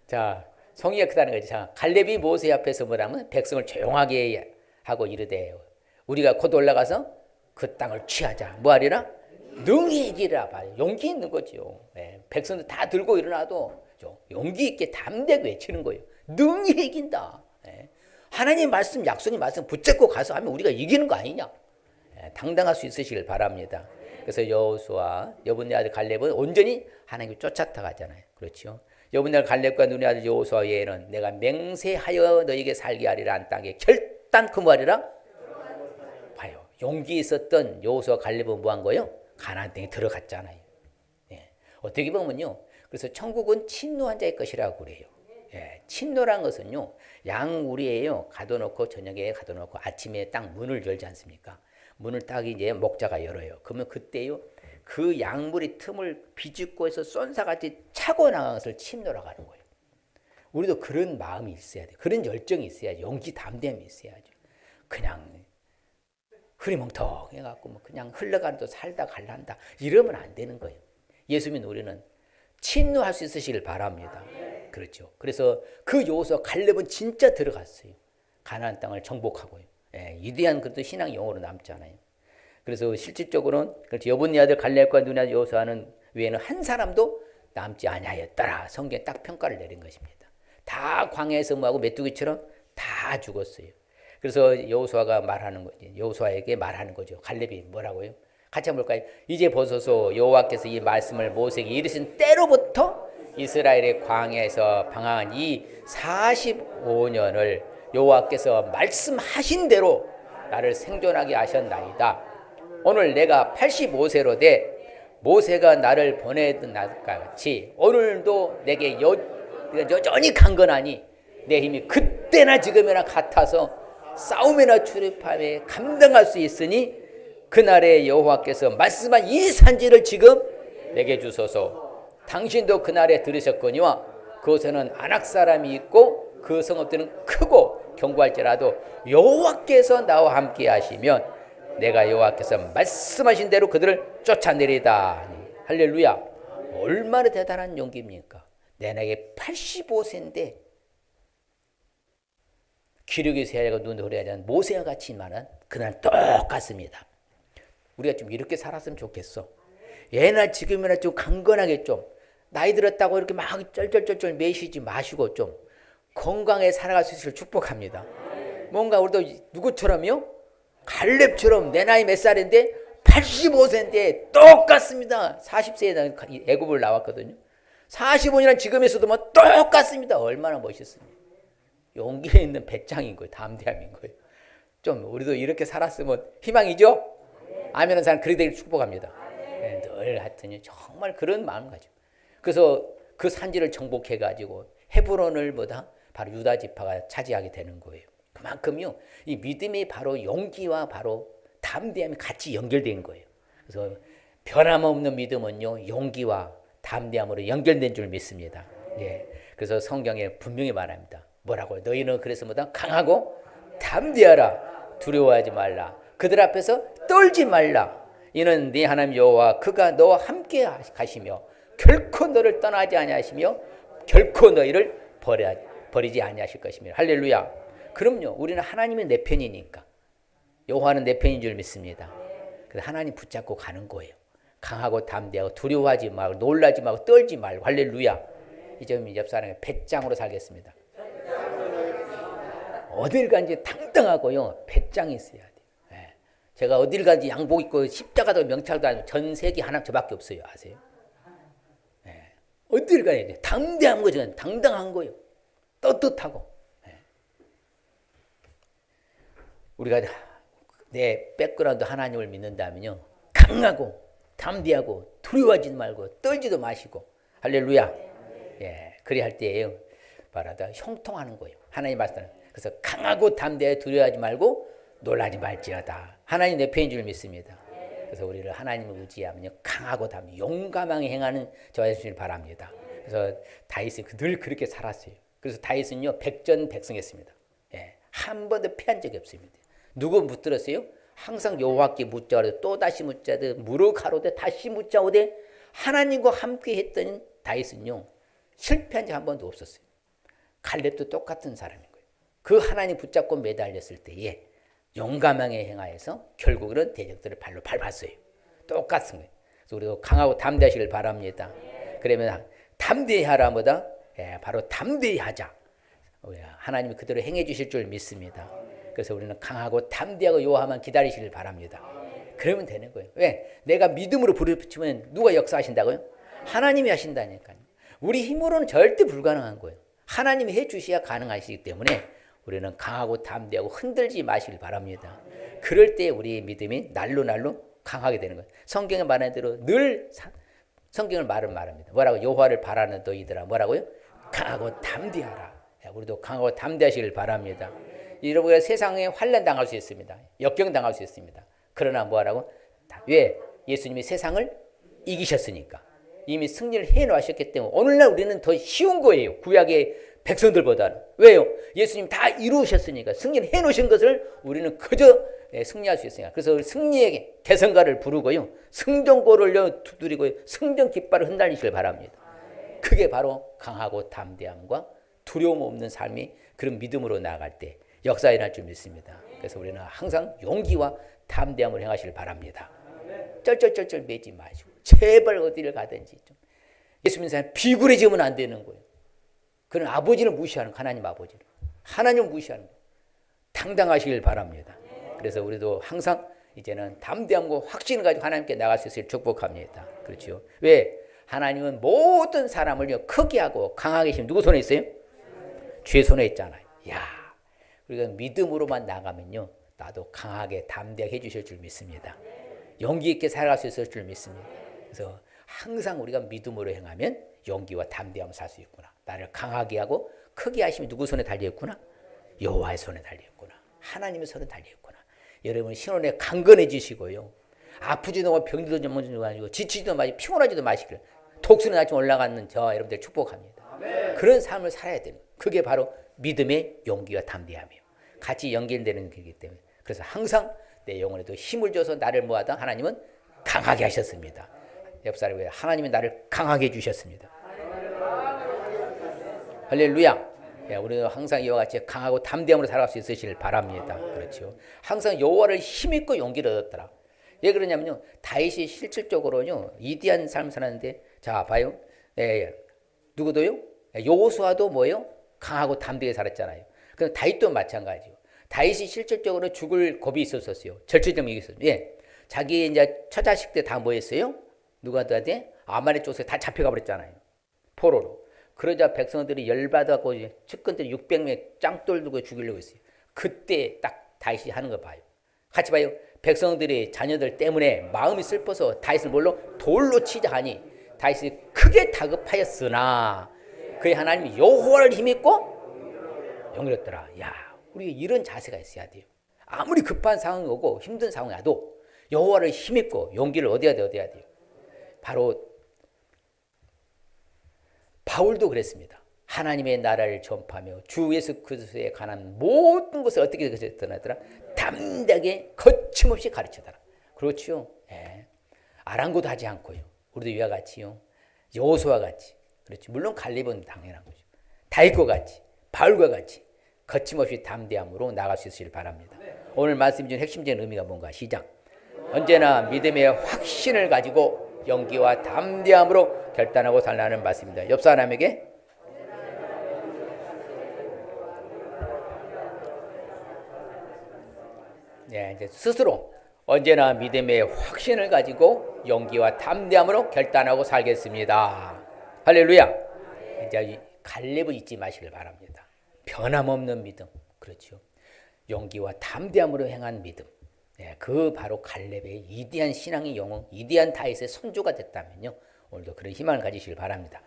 자, 송이가 크다는 거지. 자, 갈렙이 모세 앞에서 뭐라면 백성을 조용하게 하고 이르되 우리가 곧 올라가서 그 땅을 취하자. 뭐 하리라? 능히 이기라. 용기 있는 거죠. 예. 백성들 다 들고 일어나도 용기 있게 담대하게 외치는 거예요. 능히 이긴다. 예. 하나님 말씀, 약속의 말씀 붙잡고 가서 하면 우리가 이기는 거 아니냐. 예. 당당할 수 있으시길 바랍니다. 그래서 여호수아, 여분의 아들 갈렙은 온전히 하나님을 쫓아타가잖아요. 그렇죠. 여분의 아들 갈렙과 눈의 아들 여호수아 외에는 내가 맹세하여 너에게 살게 하리라 한 땅에 결단코 뭐하리라? 봐요. 용기 있었던 여호수아 갈렙은 뭐한 거예요? 가나안 땅에 들어갔잖아요. 예. 어떻게 보면요. 그래서 천국은 친노한 자의 것이라고 그래요. 예. 친노란 것은요. 양우리에요. 가둬놓고 저녁에 가둬놓고 아침에 딱 문을 열지 않습니까? 문을 딱 이제 목자가 열어요. 그러면 그때요. 그 양물이 틈을 비집고 해서 쏜사같이 차고 나간 것을 친노라고 하는 거예요. 우리도 그런 마음이 있어야 돼요. 그런 열정이 있어야죠. 용기 담대함이 있어야죠. 그냥 흐리멍텅 해갖고 뭐 그냥 흘러가는 또 살다 갈란다 이러면 안 되는 거예요. 예수 믿는 우리는 친노할 수 있으시길 바랍니다. 그렇죠. 그래서 그 여호수아 갈렙은 진짜 들어갔어요. 가나안 땅을 정복하고요. 예, 위대한 그것도 신앙 영어로 남잖아요. 그래서 실질적으로는 그렇죠. 여분의 아들 갈렙과 눈의 아들 여호수아는 외에는 한 사람도 남지 아니하였더라. 성경에 딱 평가를 내린 것입니다. 다 광야에서 뭐하고 메뚜기처럼 다 죽었어요. 그래서 여호수아가 말하는 거죠. 여호수아에게 말하는 거죠. 갈렙이 뭐라고요? 같이 한번 볼까요? 이제 보소서 여호와께서 이 말씀을 모세에게 이르신 때로부터 이스라엘의 광야에서 방황한 이 45년을 여호와께서 말씀하신 대로 나를 생존하게 하셨나이다. 오늘 내가 85세로 돼 모세가 나를 보내던 날과 같이 오늘도 내가 여전히 강건하니 내 힘이 그때나 지금이나 같아서 싸움이나 출입함에 감당할 수 있으니 그날에 여호와께서 말씀한 이 산지를 지금 내게 주소서. 당신도 그날에 들으셨거니와 그곳에는 아낙 사람이 있고 그 성읍들은 크고 견고할지라도 여호와께서 나와 함께 하시면 내가 여호와께서 말씀하신 대로 그들을 쫓아내리다. 할렐루야. 얼마나 대단한 용기입니까? 내 나이가 85세인데 기력이 세야가 눈을 해야 하는 모세와 같지만은 그날 똑같습니다. 우리가 좀 이렇게 살았으면 좋겠어. 예나 지금이나 좀 강건하게 좀 나이 들었다고 이렇게 막 쩔쩔쩔쩔 매시지 마시고 좀 건강에 살아갈 수 있을 축복합니다. 뭔가 우리도 누구처럼요? 갈렙처럼 내 나이 몇 살인데 85세인데 똑같습니다. 40세에 애굽을 나왔거든요. 45년이란 지금에서도 뭐 똑같습니다. 얼마나 멋있습니까? 용기에 있는 배짱인 거예요. 담대함인 거예요. 좀 우리도 이렇게 살았으면 희망이죠? 아멘은 사람 그렇게 되길 축복합니다. 네, 늘 하여튼 정말 그런 마음 가지고 그래서 그 산지를 정복해 가지고 헤브론을 보다 바로 유다 지파가 차지하게 되는 거예요. 그만큼요 이 믿음이 바로 용기와 바로 담대함이 같이 연결된 거예요. 그래서 변함없는 믿음은요 용기와 담대함으로 연결된 줄 믿습니다. 예, 그래서 성경에 분명히 말합니다. 뭐라고? 너희는 그래서 뭐다 강하고 담대하라. 두려워하지 말라. 그들 앞에서 떨지 말라. 이는 네 하나님 여호와 그가 너와 함께 가시며 결코 너를 떠나지 아니하시며 결코 너희를 버리지 아니하실 것이며. 할렐루야. 그럼요. 우리는 하나님이 내 편이니까. 여호와는 내 편인 줄 믿습니다. 그래서 하나님 붙잡고 가는 거예요. 강하고 담대하고 두려워하지 말고 놀라지 말고 떨지 말고. 할렐루야. 이제 옆 사람의 배짱으로 살겠습니다. 어딜 간지 당당하고요. 배짱이 있어야 돼요. 예. 제가 어딜 간지 양복 입고 십자가도 명찰도 아니고 전 세계 하나 저밖에 없어요. 아세요? 예. 어딜 가야 돼. 담대한 거죠. 당당한 거예요. 떳떳하고. 예. 우리가 내 백그라운드 하나님을 믿는다면요. 강하고 담대하고 두려워하지 말고 떨지도 마시고. 할렐루야. 예. 그리 할 때에요. 말하다 형통하는 거예요. 하나님 말씀은. 그래서 강하고 담대하게 두려워하지 말고 놀라지 말지어다. 하나님 내 편인 줄 믿습니다. 그래서 우리를 하나님을 의지하면요 강하고 담대 용감하게 행하는 저와 되시길 바랍니다. 그래서 다윗은 늘 그렇게 살았어요. 그래서 다윗은요 백전백승했습니다. 예, 한 번도 패한 적이 없습니다. 누구 붙들었어요? 항상 여호와께 묻자오되 또 다시 묻자오되 무르가로되 다시 묻자오되 하나님과 함께 했던 다윗은요 실패한 적 한 번도 없었어요. 갈렙도 똑같은 사람인 거예요. 그 하나님 붙잡고 매달렸을 때에 용감하게 행하여서 결국은 대적들을 발로 밟았어요. 똑같은 거예요. 그래서 우리도 강하고 담대하시길 바랍니다. 그러면 담대히 하라 뭐다? 예, 바로 담대히 하자. 하나님이 그대로 행해 주실 줄 믿습니다. 그래서 우리는 강하고 담대하고 요하만 기다리시길 바랍니다. 그러면 되는 거예요. 왜? 내가 믿음으로 부르짖으면 누가 역사하신다고요? 하나님이 하신다니까요. 우리 힘으로는 절대 불가능한 거예요. 하나님이 해 주셔야 가능하시기 때문에 우리는 강하고 담대하고 흔들지 마시길 바랍니다. 그럴 때 우리의 믿음이 날로 강하게 되는 거예요. 성경에 말하는 대로 늘 성경을 말합니다. 뭐라고? 여호와를 바라는 너희들아 뭐라고요? 강하고 담대하라. 우리도 강하고 담대하시길 바랍니다. 여러분가 세상에 환난 당할 수 있습니다. 역경 당할 수 있습니다. 그러나 뭐하라고? 왜? 예수님이 세상을 이기셨으니까. 이미 승리를 해놓으셨기 때문에 오늘날 우리는 더 쉬운 거예요. 구약의 백성들보다는. 왜요? 예수님 다 이루셨으니까 승리를 해놓으신 것을 우리는 그저 승리할 수 있으니까. 그래서 승리의 개성가를 부르고요. 승전고를 두드리고 승전 깃발을 흔들리시길 바랍니다. 그게 바로 강하고 담대함과 두려움 없는 삶이 그런 믿음으로 나아갈 때 역사에 날 줄 믿습니다. 그래서 우리는 항상 용기와 담대함을 행하시길 바랍니다. 쩔쩔쩔쩔 매지 마시고 제발 어디를 가든지 좀 예수 믿는 사람 비굴해지면 안 되는 거예요. 그는 아버지를 무시하는 거예요. 하나님 아버지를. 하나님을 무시하는 거예요. 당당하시길 바랍니다. 그래서 우리도 항상 이제는 담대함과 확신을 가지고 하나님께 나갈 수 있을 축복합니다. 그렇죠. 왜? 하나님은 모든 사람을 크게 하고 강하게 하시면 누구 손에 있어요? 주의 손에 있잖아요. 야, 우리가 믿음으로만 나가면요. 나도 강하게 담대하게 해주실 줄 믿습니다. 용기 있게 살아갈 수 있을 줄 믿습니다. 그래서 항상 우리가 믿음으로 행하면 용기와 담대함을 살 수 있구나. 나를 강하게 하고 크게 하심이 누구 손에 달려있구나? 여호와의 손에 달려있구나. 하나님의 손에 달려있구나. 여러분 신혼에 강건해지시고요. 아프지도 않고 병들도 좀 아니고 지치지도 마시고 피곤하지도 마시길 독수리 나좀 올라가는 저 여러분들 축복합니다. 그런 삶을 살아야 되는 그게 바로 믿음의 용기와 담대함이에요. 같이 연결되는 거기 때문에 그래서 항상 내 영혼에도 힘을 줘서 나를 뭐하다 하나님은 강하게 하셨습니다. 옆 사람이 하나님이 나를 강하게 해주셨습니다. 할렐루야. 우리는 항상 이와 같이 강하고 담대함으로 살아갈 수 있으시길 바랍니다. 그렇죠. 항상 여호와를 힘있고 용기를 얻었더라. 왜 그러냐면요. 다윗이 실질적으로요 이디한 삶을 살았는데 자 봐요. 누구도요? 여호수아도 뭐예요? 강하고 담대하게 살았잖아요. 그럼 다윗도 마찬가지요. 다윗이 실질적으로 죽을 겁이 있었어요. 절체절명이 있었어요. 자기 이제 처자식 때 다 뭐했어요? 누구한테? 아말렉 족속에 다 잡혀가 버렸잖아요. 포로로. 그러자 백성들이 열받아고 측근들이 600명 짱돌 들고 죽이려고 했어요. 그때 딱 다윗이 하는 거 봐요. 같이 봐요. 백성들이 자녀들 때문에 마음이 슬퍼서 다윗을 뭘로? 돌로 치자 하니 다윗이 크게 다급하였으나 그의 하나님이 여호와를 힘입고 용기였더라. 야, 우리 이런 자세가 있어야 돼요. 아무리 급한 상황이 오고 힘든 상황이 와도 여호와를 힘입고 용기를 얻어야 돼요. 바로 바울도 그랬습니다. 하나님의 나라를 전파하며 주 예수 그리스도에 관한 모든 것을 어떻게 드러나더라? 담대하게 거침없이 가르치더라. 그렇죠. 아랑곳 하지 않고요. 우리도 이와 같이요. 여호수아와 같이. 그렇죠. 물론 갈렙은 당연한 거죠. 다윗과 같이, 바울과 같이 거침없이 담대함으로 나갈 수 있으길 바랍니다. 오늘 말씀 중 핵심적인 의미가 뭔가 시작. 언제나 믿음의 확신을 가지고 용기와 담대함으로 결단하고 살라는 말씀입니다. 옆 사람에게 이제 스스로 언제나 믿음의 확신을 가지고 용기와 담대함으로 결단하고 살겠습니다. 할렐루야. 이제 갈렙을 잊지 마시길 바랍니다. 변함없는 믿음, 그렇죠. 용기와 담대함으로 행한 믿음. 그 바로 갈렙의 위대한 신앙의 영웅, 위대한 다윗의 선조가 됐다면요. 오늘도 그런 희망을 가지시길 바랍니다.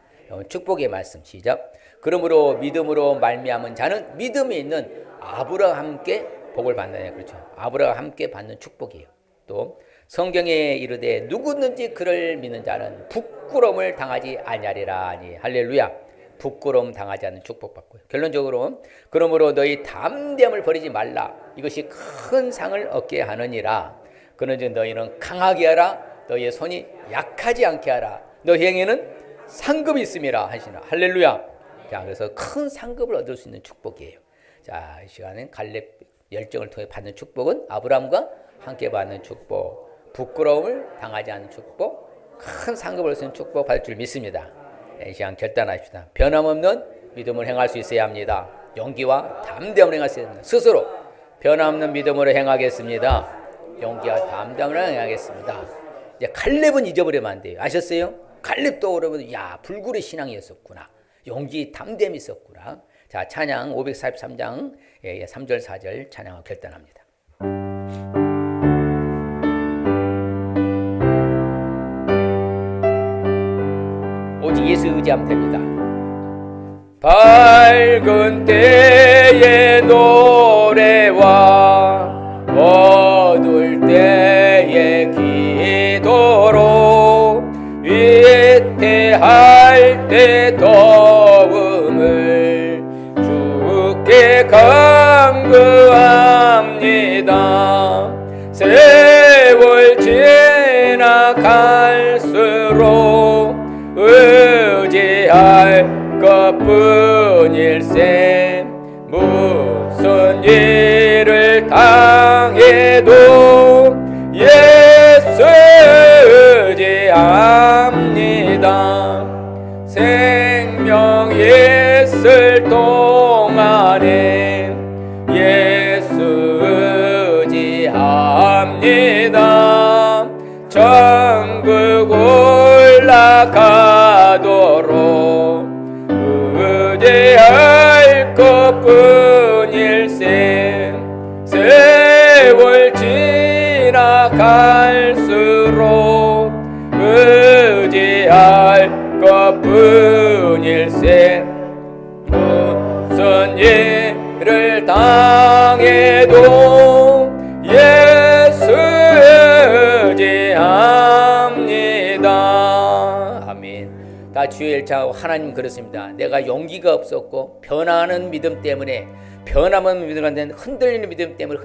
축복의 말씀 시작. 그러므로 믿음으로 말미암은 자는 믿음이 있는 아브라함께 복을 받느냐. 그렇죠. 아브라함과 함께 받는 축복이에요. 또 성경에 이르되 누구든지 그를 믿는 자는 부끄러움을 당하지 아니하리라 하니. 할렐루야. 부끄러움 당하지 않는 축복받고요. 결론적으로 그러므로 너희 담대함을 버리지 말라. 이것이 큰 상을 얻게 하느니라. 그런즉 너희는 강하게 하라. 너희의 손이 약하지 않게 하라. 너희에게는 상급이 있음이라 하시나. 할렐루야. 자, 그래서 큰 상급을 얻을 수 있는 축복이에요. 자, 이 시간엔 갈렙 열정을 통해 받는 축복은 아브라함과 함께 받는 축복, 부끄러움을 당하지 않는 축복, 큰 상급을 얻을 수 있는 축복 받을 줄 믿습니다. 이 시간 결단하십시다. 변함없는 믿음을 행할 수 있어야 합니다. 용기와 담대함으로 행할 수 있습니다. 스스로 변함없는 믿음으로 행하겠습니다. 용기와 담대함으로 행하겠습니다. 이제 갈렙은 잊어버리면 안 돼요. 아셨어요? 갈렙도 그러면 야 불굴의 신앙이었었구나. 용기 담대함이 있었구나. 자, 찬양 543장 3절 4절 찬양하고 결단합니다. 오직 예수 의지하면 됩니다. 밝은 때의 노래와 어두울 때의 기도로 위태할 때 도움을 주께 간구합니다. 세월 지나갈수록 의지할 것뿐일세. 무슨 일을 당해도 예수 의지합니다. 생명 있을 동안에 예수 의지합니다. 천국 올라가도록 의지할 것뿐일세. 세월 나아갈수록 의지할 것뿐일세. 무슨 일을 당해도 예수 의지합니다. 아멘. 다 주의 일창하고 하나님 그렇습니다. 내가 용기가 없었고 변화하는 믿음 때문에 변함없는 믿음 가운데 흔들리는 믿음 때문에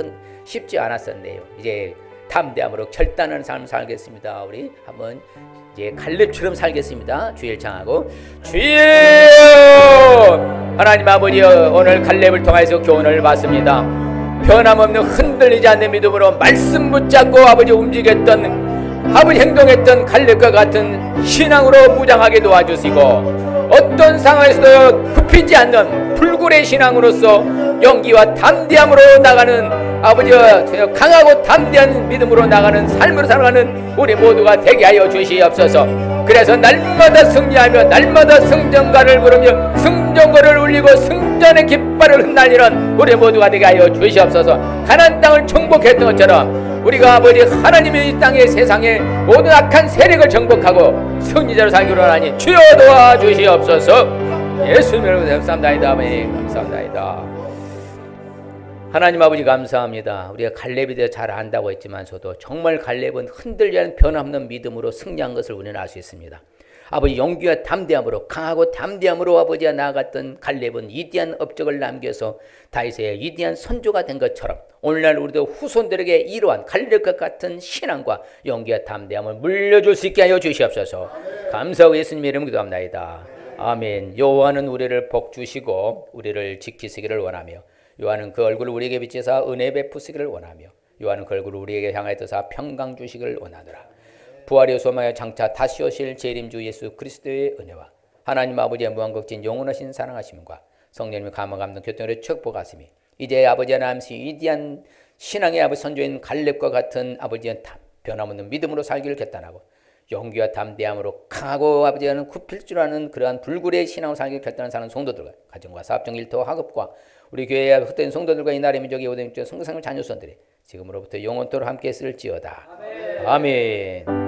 쉽지 않았었네요. 이제 담대함으로 결단하는 삶을 살겠습니다. 우리 한번 이제 갈렙처럼 살겠습니다. 주의 일창하고 주여 하나님 아버지여, 오늘 갈렙을 통해서 교훈을 받습니다. 변함없는 흔들리지 않는 믿음으로 말씀 붙잡고 아버지 움직였던, 아버지 행동했던 갈렙과 같은 신앙으로 무장하게 도와주시고, 어떤 상황에서도 굽히지 않는 불굴의 신앙으로서 용기와 담대함으로 나가는 아버지와 강하고 담대한 믿음으로 나가는 삶으로 살아가는 우리 모두가 되게 하여 주시옵소서. 그래서 날마다 승리하며 날마다 승전가를 부르며 승전거를 울리고 승전의 깃발을 흩날리는 우리 모두가 되게 하여 주시옵소서. 가나안 땅을 정복했던 것처럼 우리가 아버지 하나님의 이 땅의 세상에 모든 악한 세력을 정복하고 승리자로 살기로 하니 주여 도와주시옵소서. 예수님으로 감사합니다. 아멘. 감사합니다. 하나님 아버지 감사합니다. 우리가 갈렙에 대해 잘 안다고 했지만서도 정말 갈렙은 흔들리지 않는 변함없는 믿음으로 승리한 것을 우리는 알 수 있습니다. 아버지 용기와 담대함으로, 강하고 담대함으로 아버지가 나아갔던 갈렙은 위대한 업적을 남겨서 다윗의 위대한 선조가 된 것처럼 오늘날 우리도 후손들에게 이러한 갈렙과 같은 신앙과 용기와 담대함을 물려줄 수 있게 하여 주시옵소서. 감사하고 예수님 이름으로 기도합니다. 아멘. 여호와는 우리를 복 주시고 우리를 지키시기를 원하며, 요한은 그 얼굴을 우리에게 비춰서 은혜 베푸시기를 원하며, 요한은 그 얼굴을 우리에게 향하여 드사 평강 주시기를 원하노라. 부활의 소망의 장차 다시 오실 재림주 예수 그리스도의 은혜와 하나님 아버지의 무한극진 영원하신 사랑하심과 성령님의 감화감동 교통으로 축복하시며, 이제 아버지 하나님 위대한 신앙의 아버지 선조인 갈렙과 같은 아버지의 변함없는 믿음으로 살기를 결단하고, 용기와 담대함으로 강하고 아버지와는 굽힐 줄 아는 그러한 불굴의 신앙으로 살기를 결단하는 사는 성도들과 가정과 사업적 일터 학업과 우리 교회의 헛된 성도들과 이 나라의 민족의 오대민족 성상을 자녀선들이 지금으로부터 영원토록 함께 있을지어다. 아멘.